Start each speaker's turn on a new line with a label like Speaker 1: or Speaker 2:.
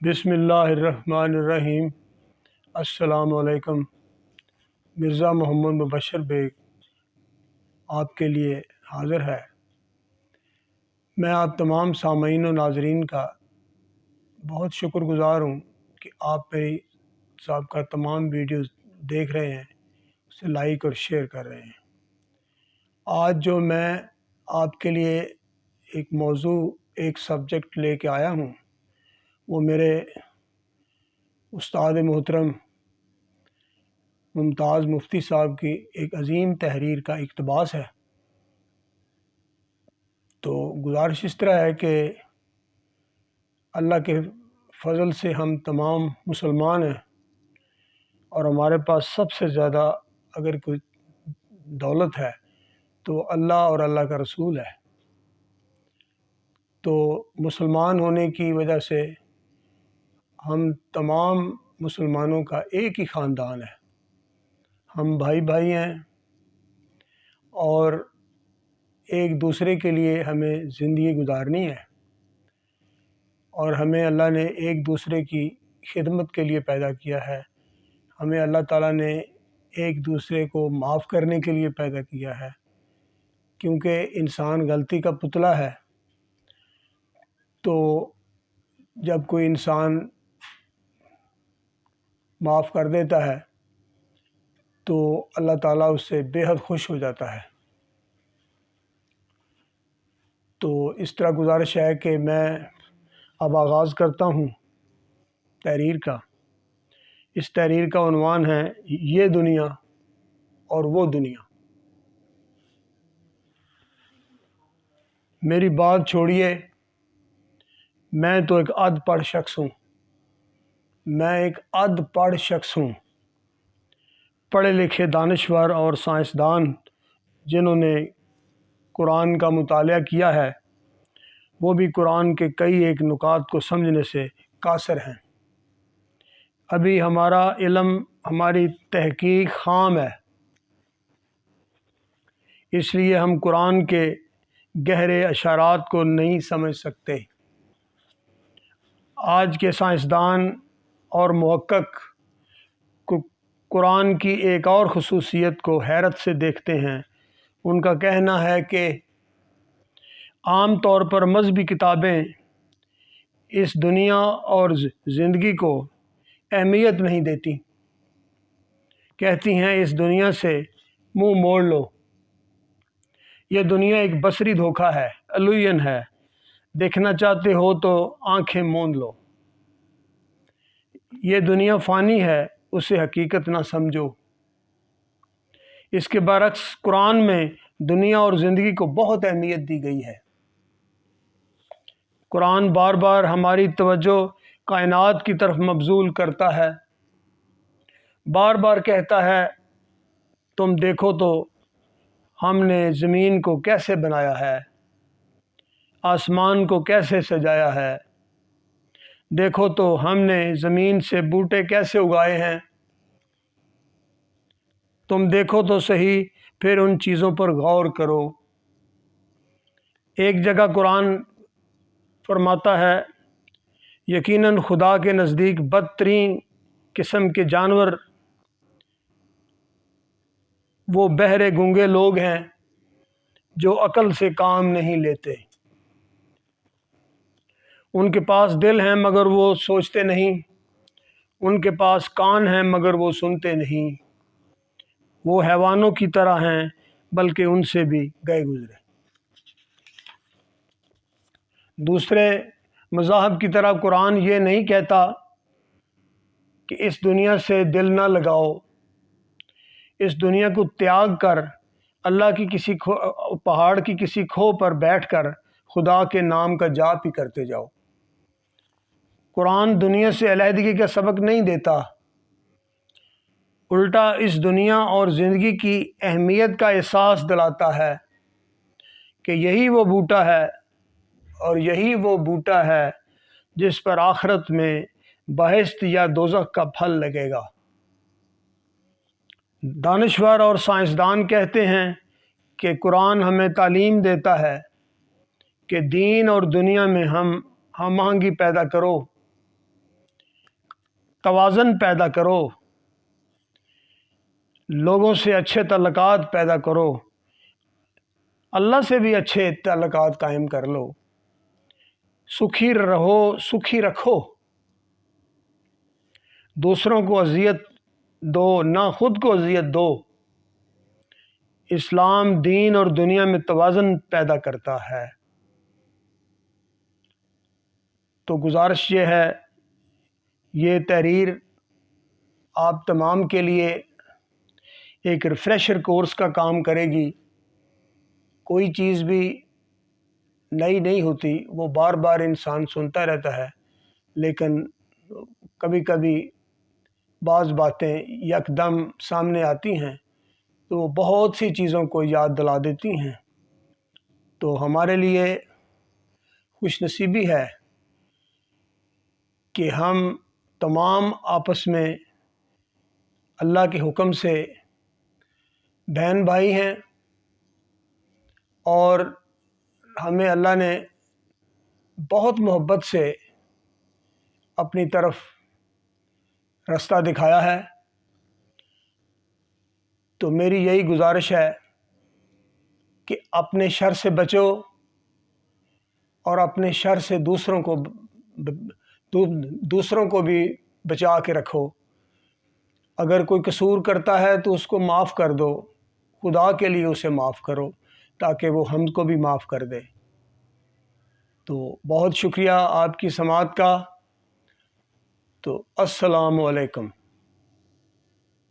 Speaker 1: بسم اللہ الرحمن الرحیم۔ السلام علیکم۔ مرزا محمد مبشر بیگ آپ کے لیے حاضر ہے۔ میں آپ تمام سامعین و ناظرین کا بہت شکر گزار ہوں کہ آپ میری سابقہ تمام ویڈیوز دیکھ رہے ہیں، اسے لائک اور شیئر کر رہے ہیں۔ آج جو میں آپ کے لیے ایک موضوع، ایک سبجیکٹ لے کے آیا ہوں، وہ میرے استاد محترم ممتاز مفتی صاحب کی ایک عظیم تحریر کا اقتباس ہے۔ تو گزارش اس طرح ہے کہ اللہ کے فضل سے ہم تمام مسلمان ہیں، اور ہمارے پاس سب سے زیادہ اگر کوئی دولت ہے تو اللہ اور اللہ کا رسول ہے۔ تو مسلمان ہونے کی وجہ سے ہم تمام مسلمانوں کا ایک ہی خاندان ہے، ہم بھائی بھائی ہیں، اور ایک دوسرے کے لیے ہمیں زندگی گزارنی ہے، اور ہمیں اللہ نے ایک دوسرے کی خدمت کے لیے پیدا کیا ہے۔ ہمیں اللہ تعالیٰ نے ایک دوسرے کو معاف کرنے کے لیے پیدا کیا ہے، کیونکہ انسان غلطی کا پتلا ہے۔ تو جب کوئی انسان معاف کر دیتا ہے تو اللہ تعالیٰ اس سے بے حد خوش ہو جاتا ہے۔ تو اس طرح گزارش ہے کہ میں اب آغاز کرتا ہوں تحریر کا۔ اس تحریر کا عنوان ہے یہ دنیا اور وہ دنیا۔ میری بات چھوڑیے، میں تو ایک اد پڑھ شخص ہوں، میں ایک اد پڑھ شخص ہوں۔ پڑھے لکھے دانشور اور سائنسدان جنہوں نے قرآن کا مطالعہ کیا ہے، وہ بھی قرآن کے کئی ایک نکات کو سمجھنے سے قاصر ہیں۔ ابھی ہمارا علم، ہماری تحقیق خام ہے، اس لیے ہم قرآن کے گہرے اشارات کو نہیں سمجھ سکتے۔ آج کے سائنسدان اور محقق قرآن کی ایک اور خصوصیت کو حیرت سے دیکھتے ہیں۔ ان کا کہنا ہے کہ عام طور پر مذہبی کتابیں اس دنیا اور زندگی کو اہمیت نہیں دیتی، کہتی ہیں اس دنیا سے منہ موڑ لو، یہ دنیا ایک بصری دھوکہ ہے، الوژن ہے، دیکھنا چاہتے ہو تو آنکھیں موند لو، یہ دنیا فانی ہے، اسے حقیقت نہ سمجھو۔ اس کے برعکس قرآن میں دنیا اور زندگی کو بہت اہمیت دی گئی ہے۔ قرآن بار بار ہماری توجہ کائنات کی طرف مبذول کرتا ہے، بار بار کہتا ہے تم دیکھو تو ہم نے زمین کو کیسے بنایا ہے، آسمان کو کیسے سجایا ہے، دیکھو تو ہم نے زمین سے بوٹے کیسے اگائے ہیں، تم دیکھو تو صحیح، پھر ان چیزوں پر غور کرو۔ ایک جگہ قرآن فرماتا ہے یقیناً خدا کے نزدیک بدترین قسم کے جانور وہ بہرے گونگے لوگ ہیں جو عقل سے کام نہیں لیتے۔ ان کے پاس دل ہیں مگر وہ سوچتے نہیں، ان کے پاس کان ہیں مگر وہ سنتے نہیں، وہ حیوانوں کی طرح ہیں بلکہ ان سے بھی گئے گزرے۔ دوسرے مذاہب کی طرح قرآن یہ نہیں کہتا کہ اس دنیا سے دل نہ لگاؤ، اس دنیا کو تیاگ کر اللہ کی کسی پہاڑ کی کسی کھو پر بیٹھ کر خدا کے نام کا جاپ ہی کرتے جاؤ۔ قرآن دنیا سے علیحدگی کا سبق نہیں دیتا، الٹا اس دنیا اور زندگی کی اہمیت کا احساس دلاتا ہے کہ یہی وہ بوٹا ہے اور یہی وہ بوٹا ہے جس پر آخرت میں بہشت یا دوزخ کا پھل لگے گا۔ دانشور اور سائنسدان کہتے ہیں کہ قرآن ہمیں تعلیم دیتا ہے کہ دین اور دنیا میں ہم آہنگی پیدا کرو، توازن پیدا کرو، لوگوں سے اچھے تعلقات پیدا کرو، اللہ سے بھی اچھے تعلقات قائم کر لو، سکھی رہو، سکھی رکھو، دوسروں کو اذیت دو نہ خود کو اذیت دو۔ اسلام دین اور دنیا میں توازن پیدا کرتا ہے۔ تو گزارش یہ ہے، یہ تحریر آپ تمام کے لیے ایک ریفریشر کورس کا کام کرے گی۔ کوئی چیز بھی نئی نہیں ہوتی، وہ بار بار انسان سنتا رہتا ہے، لیکن کبھی کبھی بعض باتیں یکدم سامنے آتی ہیں تو وہ بہت سی چیزوں کو یاد دلا دیتی ہیں۔ تو ہمارے لیے خوش نصیبی ہے کہ ہم تمام آپس میں اللہ کے حکم سے بہن بھائی ہیں، اور ہمیں اللہ نے بہت محبت سے اپنی طرف رستہ دکھایا ہے۔ تو میری یہی گزارش ہے کہ اپنے شر سے بچو، اور اپنے شر سے دوسروں کو بھی بچا کے رکھو۔ اگر کوئی قصور کرتا ہے تو اس کو معاف کر دو، خدا کے لیے اسے معاف کرو تاکہ وہ ہم کو بھی معاف کر دے۔ تو بہت شکریہ آپ کی سماعت کا۔ تو السلام علیکم۔